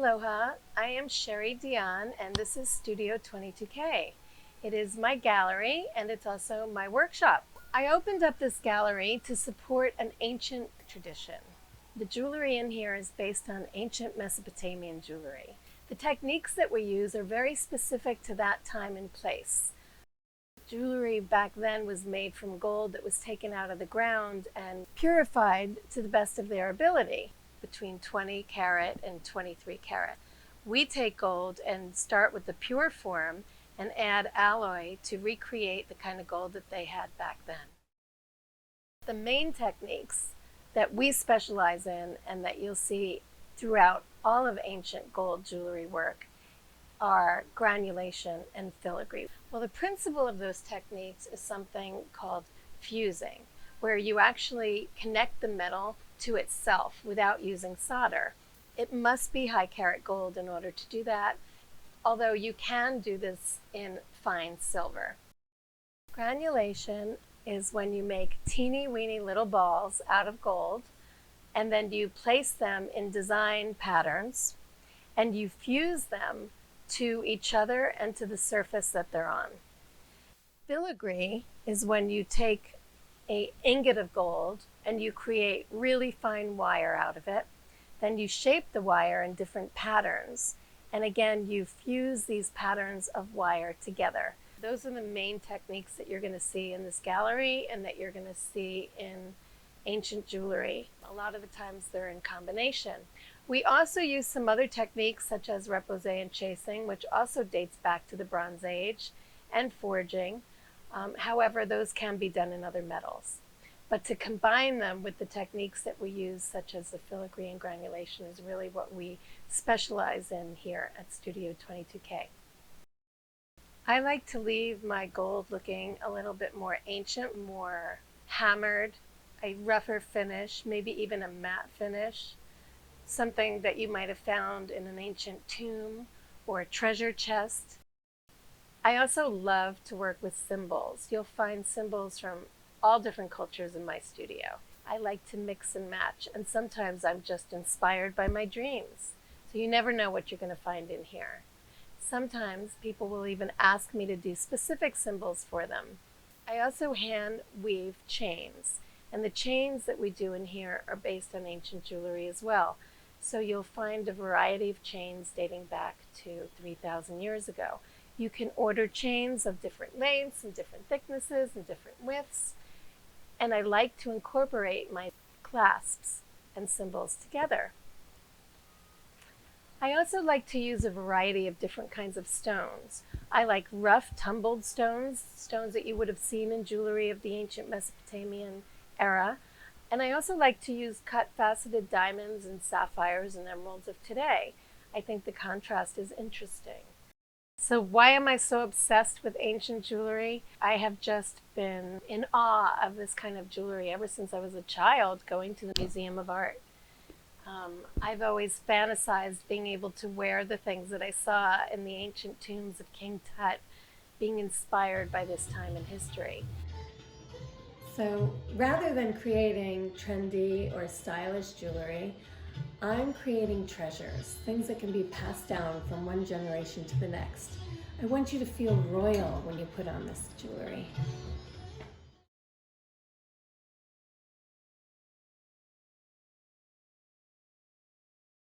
Aloha, I am Sherri and this is Studio 22K. It is my gallery and it's also my workshop. I opened up this gallery to support an ancient tradition. The jewelry in here is based on ancient Mesopotamian jewelry. The techniques that we use are very specific to that time and place. Jewelry back then was made from gold that was taken out of the ground and purified to the best of their ability, between 20 karat and 23 karat. We take gold and start with the pure form and add alloy to recreate the kind of gold that they had back then. The main techniques that we specialize in and that you'll see throughout all of ancient gold jewelry work are granulation and filigree. Well, the principle of those techniques is something called fusing, where you actually connect the metal to itself without using solder. It must be high carat gold in order to do that, although you can do this in fine silver. Granulation is when you make teeny weeny little balls out of gold, and then you place them in design patterns, and you fuse them to each other and to the surface that they're on. Filigree is when you take an ingot of gold and you create really fine wire out of it. Then you shape the wire in different patterns. And again, you fuse these patterns of wire together. Those are the main techniques that you're going to see in this gallery and that you're going to see in ancient jewelry. A lot of the times they're in combination. We also use some other techniques such as repose and chasing, which also dates back to the Bronze Age, and forging. However, those can be done in other metals. But to combine them with the techniques that we use, such as the filigree and granulation, is really what we specialize in here at Studio 22K. I like to leave my gold looking a little bit more ancient, more hammered, a rougher finish, maybe even a matte finish, something that you might have found in an ancient tomb or a treasure chest. I also love to work with symbols. You'll find symbols from all different cultures in my studio. I like to mix and match, and sometimes I'm just inspired by my dreams. So you never know what you're going to find in here. Sometimes people will even ask me to do specific symbols for them. I also hand weave chains, and the chains that we do in here are based on ancient jewelry as well. So you'll find a variety of chains dating back to 3,000 years ago. You can order chains of different lengths and different thicknesses and different widths. And I like to incorporate my clasps and symbols together. I also like to use a variety of different kinds of stones. I like rough, tumbled stones, stones that you would have seen in jewelry of the ancient Mesopotamian era. And I also like to use cut faceted diamonds and sapphires and emeralds of today. I think the contrast is interesting. So why am I so obsessed with ancient jewelry? I have just been in awe of this kind of jewelry ever since I was a child going to the Museum of Art. I've always fantasized being able to wear the things that I saw in the ancient tombs of King Tut, being inspired by this time in history. So rather than creating trendy or stylish jewelry, I'm creating treasures, things that can be passed down from one generation to the next. I want you to feel royal when you put on this jewelry.